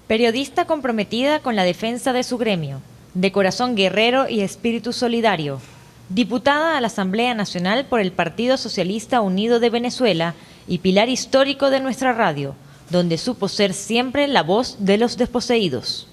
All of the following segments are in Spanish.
Periodista comprometida con la defensa de su gremio, de corazón guerrero y espíritu solidario. Diputada a la Asamblea Nacional por el Partido Socialista Unido de Venezuela y pilar histórico de nuestra radio, donde supo ser siempre la voz de los desposeídos.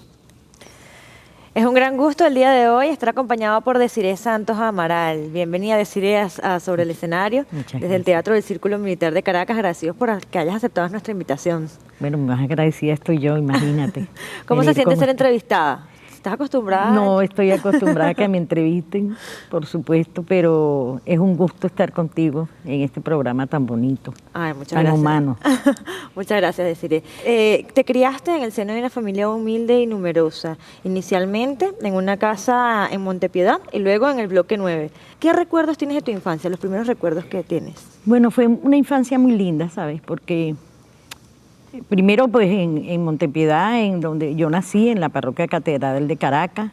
Es un gran gusto el día de hoy estar acompañado por Desiree Santos Amaral. Bienvenida, Desiree, a Sobre el Escenario, desde el Teatro del Círculo Militar de Caracas. Agradecidos por que hayas aceptado nuestra invitación. Bueno, más agradecida estoy yo, imagínate. ¿Cómo se siente ser entrevistada? ¿Estás acostumbrada? No, estoy acostumbrada a que me entrevisten, por supuesto, pero es un gusto estar contigo en este programa tan bonito. Ay, muchas tan gracias. Humano. Muchas gracias, Desiree. Te criaste en el seno de una familia humilde y numerosa, inicialmente en una casa en Montepiedad y luego en el Bloque 9. ¿Qué recuerdos tienes de tu infancia, los primeros recuerdos que tienes? Bueno, fue una infancia muy linda, ¿sabes? Porque primero, pues en Montepiedad, en donde yo nací, en la parroquia Catedral de Caracas,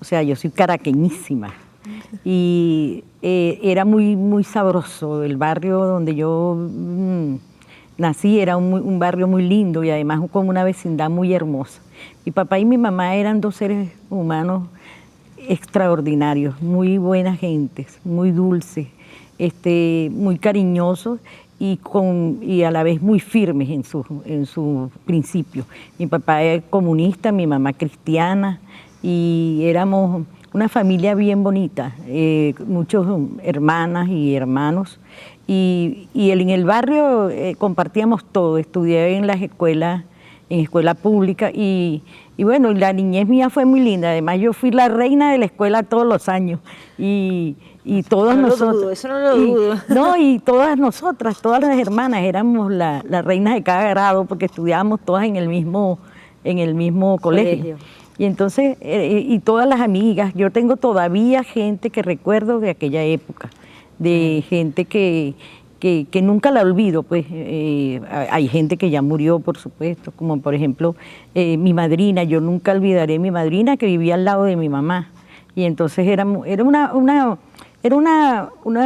o sea, yo soy caraqueñísima. Y era muy sabroso. El barrio donde yo nací era un barrio muy lindo y además con una vecindad muy hermosa. Mi papá y mi mamá eran dos seres humanos extraordinarios, muy buenas gentes, muy dulces, muy cariñosos y a la vez muy firmes en su principio. Mi papá es comunista, mi mamá cristiana, y éramos una familia bien bonita, muchos hermanas y hermanos, y en el barrio compartíamos todo. Estudié en las escuelas, en escuela pública, y bueno, la niñez mía fue muy linda. Además, yo fui la reina de la escuela todos los años, y todas nosotras. Eso no lo dudo. No, y todas nosotras, todas las hermanas, éramos las reinas de cada grado, porque estudiábamos todas en el mismo colegio. Y entonces, y todas las amigas, yo tengo todavía gente que recuerdo de aquella época, de gente que nunca la olvido, pues hay gente que ya murió, por supuesto, como por ejemplo mi madrina. Yo nunca olvidaré mi madrina, que vivía al lado de mi mamá, y entonces era una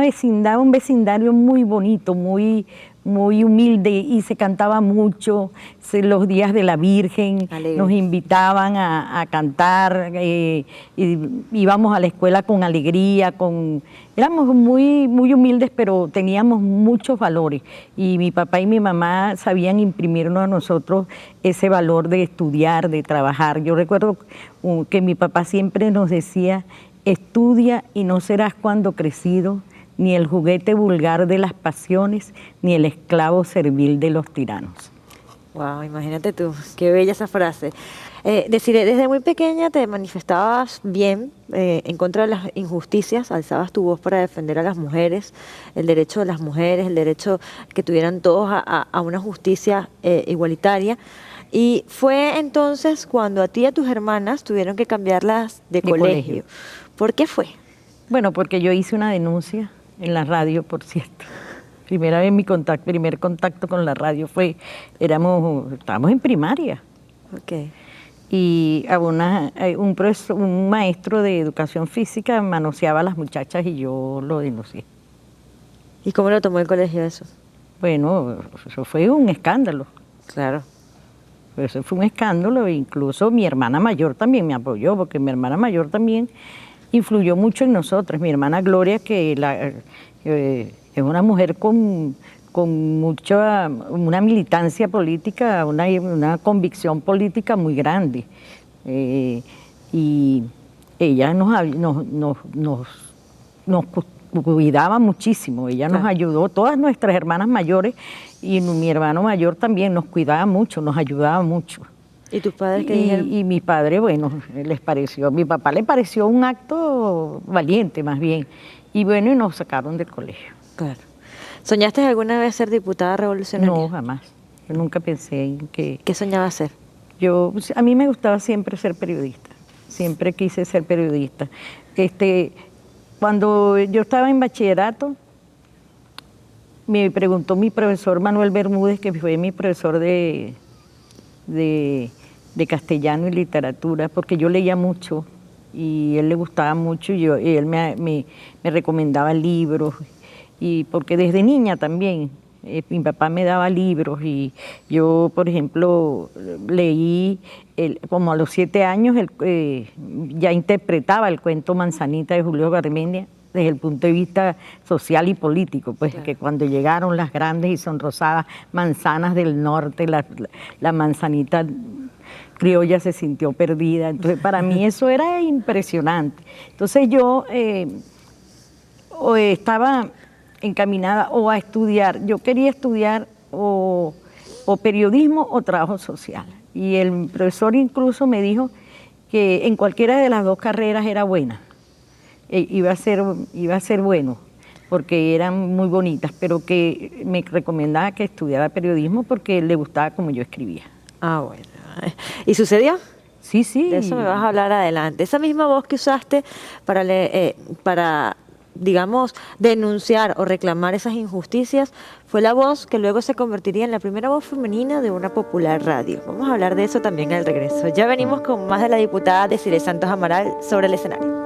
vecindad, un vecindario muy bonito, muy humilde, y se cantaba mucho. Los días de la Virgen nos invitaban a cantar, y íbamos a la escuela con alegría, éramos muy humildes, pero teníamos muchos valores, y mi papá y mi mamá sabían imprimirnos a nosotros ese valor de estudiar, de trabajar. Yo recuerdo que mi papá siempre nos decía: estudia y no serás cuando crecido ni el juguete vulgar de las pasiones, ni el esclavo servil de los tiranos. Wow, imagínate tú, qué bella esa frase. Desiree, desde muy pequeña te manifestabas bien en contra de las injusticias, alzabas tu voz para defender a las mujeres, el derecho de las mujeres, el derecho que tuvieran todos a una justicia igualitaria. Y fue entonces cuando a ti y a tus hermanas tuvieron que cambiarlas de colegio. ¿Por qué fue? Bueno, porque yo hice una denuncia en la radio, por cierto. Primera vez primer contacto con la radio estábamos en primaria. Okay. Y un maestro de educación física manoseaba a las muchachas y yo lo denuncié. ¿Y cómo lo tomó el colegio eso? Bueno, eso fue un escándalo. Claro. Eso fue un escándalo, e incluso mi hermana mayor también me apoyó, porque mi hermana mayor también influyó mucho en nosotras. Mi hermana Gloria, que es una mujer con una militancia política, una convicción política muy grande. Y ella nos cuidaba muchísimo, ella nos ayudó, todas nuestras hermanas mayores, y mi hermano mayor también nos cuidaba mucho, nos ayudaba mucho. ¿Y tus padres qué dijeron? Y mi padre, bueno, mi papá le pareció un acto valiente más bien, y bueno, y nos sacaron del colegio. Claro. ¿Soñaste alguna vez ser diputada revolucionaria? No, jamás. Yo nunca pensé en que... ¿Qué soñabas ser? A mí me gustaba siempre ser periodista, siempre quise ser periodista. Cuando yo estaba en bachillerato, me preguntó mi profesor Manuel Bermúdez, que fue mi profesor de castellano y literatura, porque yo leía mucho y a él le gustaba mucho, y él me recomendaba libros, y porque desde niña también Mi papá me daba libros y yo, por ejemplo, leí, como a los 7 años, ya interpretaba el cuento Manzanita de Julio Garmendia desde el punto de vista social y político, pues que cuando llegaron las grandes y sonrosadas manzanas del norte, la manzanita criolla se sintió perdida. Entonces, para mí eso era impresionante. Entonces yo estaba encaminada o a estudiar, yo quería estudiar o periodismo o trabajo social. Y el profesor incluso me dijo que en cualquiera de las dos carreras era buena, iba a ser bueno, porque eran muy bonitas, pero que me recomendaba que estudiara periodismo porque le gustaba como yo escribía. Ah, bueno. ¿Y sucedió? Sí, sí. De eso me vas a hablar adelante. Esa misma voz que usaste para, digamos, denunciar o reclamar esas injusticias, fue la voz que luego se convertiría en la primera voz femenina de una popular radio. Vamos a hablar de eso también al regreso. Ya venimos con más de la diputada Desiree Santos Amaral sobre el escenario.